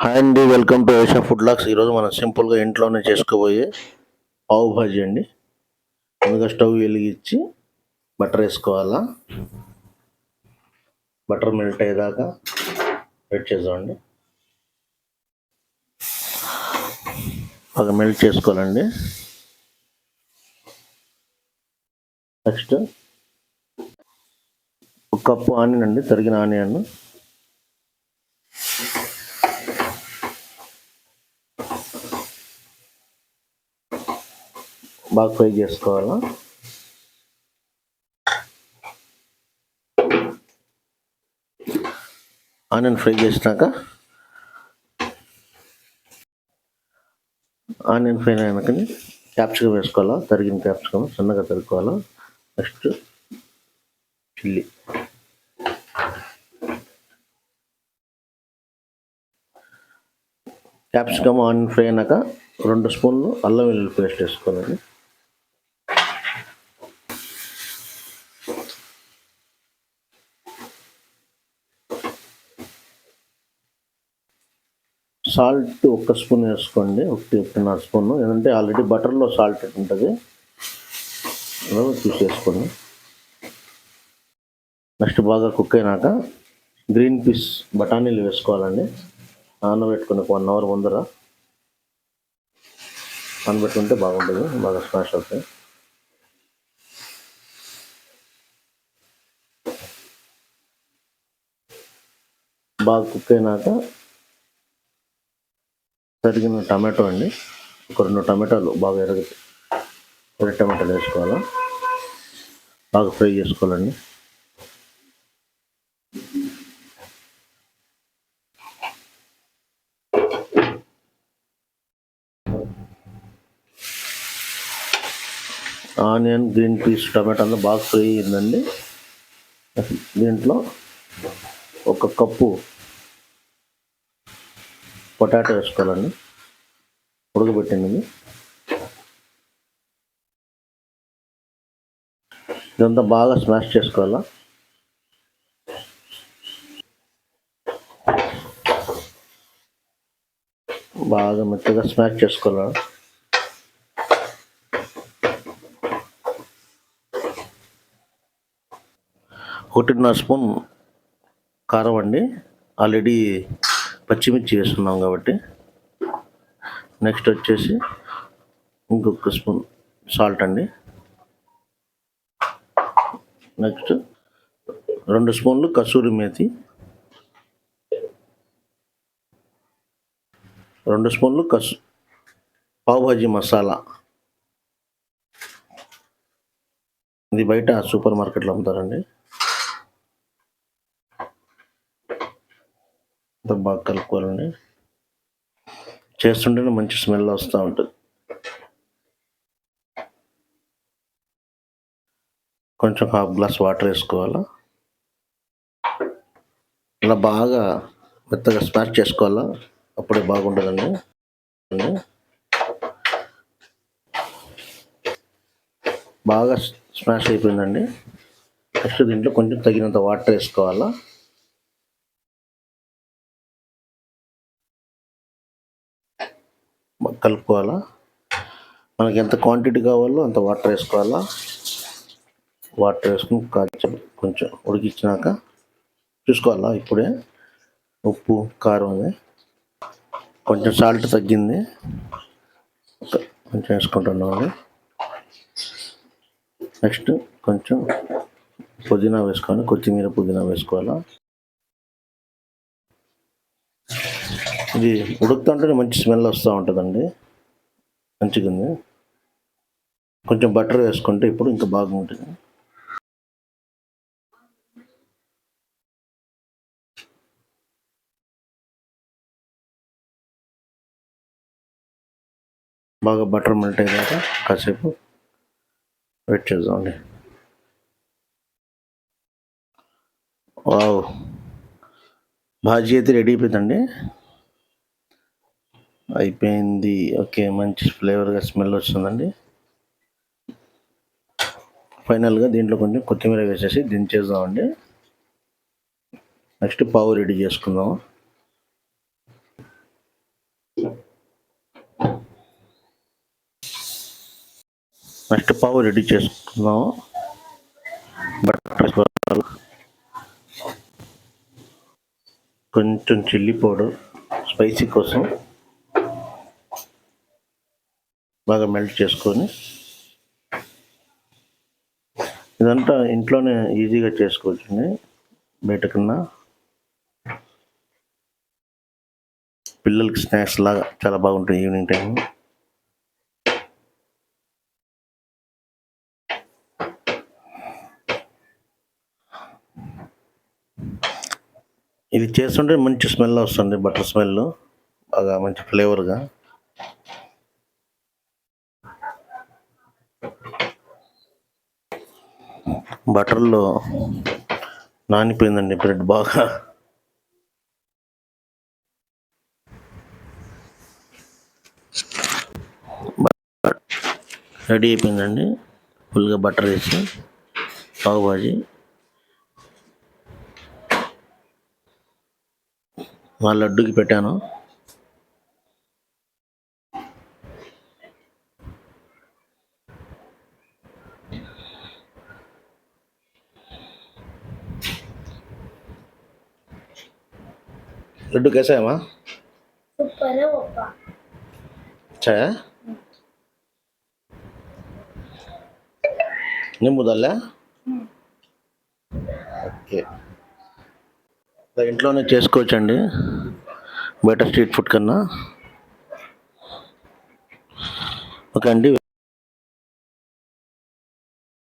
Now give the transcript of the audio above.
Hi అండి, welcome to Asia food lakhs. ఈరోజు మనం సింపుల్గా ఇంట్లోనే చేసుకోబోయే పావు భాజీ అండి. ముందుగా స్టవ్ వెలిగించి బటర్ వేసుకోవాలా. బటర్ మెల్ట్ అయ్యేదాకా వెయిట్ చేద్దామండి. బాగా మెల్ట్ చేసుకోవాలండి. నెక్స్ట్ ఒక కప్పు ఆనియన్ అండి, తరిగిన ఆనియన్. బాగా ఫ్రై చేసుకోవాలా. ఆనియన్ ఫ్రై చేసినాక ఆనియన్ ఫ్రై అయినాక క్యాప్సికమ్ వేసుకోవాలా. తరిగిన క్యాప్సికమ్ సన్నగా తరుక్కోవాలా. Next chilli, capsicum onion fry అయినాక 2 స్పూన్లు అల్లం వెల్లుల్లి పేస్ట్ వేసుకోవాలండి. సాల్ట్ 1 స్పూన్ వేసుకోండి, 1.5 స్పూన్. ఎందుకంటే ఆల్రెడీ బటర్లో సాల్ట్ ఉంటుంది, చూసేసుకోండి. నెక్స్ట్ బాగా కుక్ అయినాక గ్రీన్ పీస్ బఠానీలు వేసుకోవాలండి. నానబెట్టుకుని 1 అవర్ ముందర నానబెట్టుకుంటే బాగుంటుంది, బాగా స్మాష్ అవుతాయి. బాగా కుక్ అయినాక తరిగిన టమాటో అండి, ఒక 2 టమాటాలు బాగా ఎర్ర టమాటాలు వేసుకోవాలా. బాగా ఫ్రై చేసుకోవాలండి. ఆనియన్, గ్రీన్ పీస్, టమాటా అంతా బాగా ఫ్రై అయిందండి. దీంట్లో 1 కప్పు పొటాటో వేసుకోవాలండి, ఉడకబెట్టినది. ఇదంతా బాగా స్మాష్ చేసుకోవాలా. బాగా మెత్తగా స్మాష్ చేసుకోవాలి. ఒకటిన్నర స్పూన్ కారం అండి, ఆల్రెడీ పచ్చిమిర్చి వేస్తున్నాం కాబట్టి. నెక్స్ట్ వచ్చేసి ఇంకొక స్పూన్ సాల్ట్ అండి. నెక్స్ట్ 2 స్పూన్లు కసూరి మేతి, 2 స్పూన్లు పావ్ భాజీ మసాలా. ఇది బయట సూపర్ మార్కెట్లో అమ్ముతారండి. బాగా కలుపుకోవాలండి. చేస్తుంటేనే మంచి స్మెల్ వస్తూ ఉంటుంది. కొంచెం 1/2 గ్లాస్ వాటర్ వేసుకోవాలా. ఇలా బాగా మెత్తగా స్మాష్ చేసుకోవాలా, అప్పుడే బాగుంటుందండి. బాగా స్మాష్ అయిపోయిందండి. నెక్స్ట్ దీంట్లో కొంచెం తగినంత వాటర్ వేసుకోవాలా. కలుపుకోవాలా. మనకి ఎంత క్వాంటిటీ కావాలో అంత వాటర్ వేసుకోవాలా. వాటర్ వేసుకుని కొంచెం ఉడికించినాక చూసుకోవాలా. ఇప్పుడే ఉప్పు, కారం అది కొంచెం సాల్ట్ తగ్గింది, కొంచెం వేసుకుంటున్నామండి. నెక్స్ట్ కొంచెం పుదీనా వేసుకోవాలి, కొత్తిమీర పుదీనా వేసుకోవాలా. ఇది ఉడుకుతుంటేనే మంచి స్మెల్ వస్తూ ఉంటుందండి, మంచిగా ఉంది. కొంచెం బటర్ వేసుకుంటే ఇప్పుడు ఇంకా బాగుంటుంది. బాగా బటర్ మెల్ట్ అయ్యాక కాసేపు వెయిట్ చేద్దామండి. వావ్, భాజీ అయితే రెడీ అయిపోయిందండి. అయిపోయింది. ఓకే, మంచి ఫ్లేవర్గా స్మెల్ వస్తుందండి. ఫైనల్గా దీంట్లో కొంచెం కొత్తిమీర వేసేసి దించేద్దామండి. నెక్స్ట్ పావు రెడీ చేసుకుందాం. నెక్స్ట్ పావు రెడీ చేసుకున్నాము. బటర్ కొంచెం చిల్లీ పౌడర్ స్పైసీ కోసం బాగా మెల్ట్ చేసుకొని, ఇదంతా ఇంట్లోనే ఈజీగా చేసుకోవచ్చండి. బయట కన్నా పిల్లలకి స్నాక్స్ లాగా చాలా బాగుంటుంది ఈవినింగ్ టైం. ఇది చేస్తుంటే మంచి స్మెల్ వస్తుంది, బటర్ స్మెల్ బాగా మంచి ఫ్లేవర్గా. బటర్లో నానిపోయిందండి బ్రెడ్ బాగా. రెడీ అయిపోయిందండి. ఫుల్గా బటర్ వేసి పావు భాజీ మా లడ్డుకి పెట్టాను. लड्डू कैसा है माँ? सुपर है पापा। अच्छा है? నింబు దల్లా? ఓకే. ఇంట్లోనే చేసుకోవచ్చండి బయట స్ట్రీట్ ఫుడ్ కన్నా. ఓకే అండి.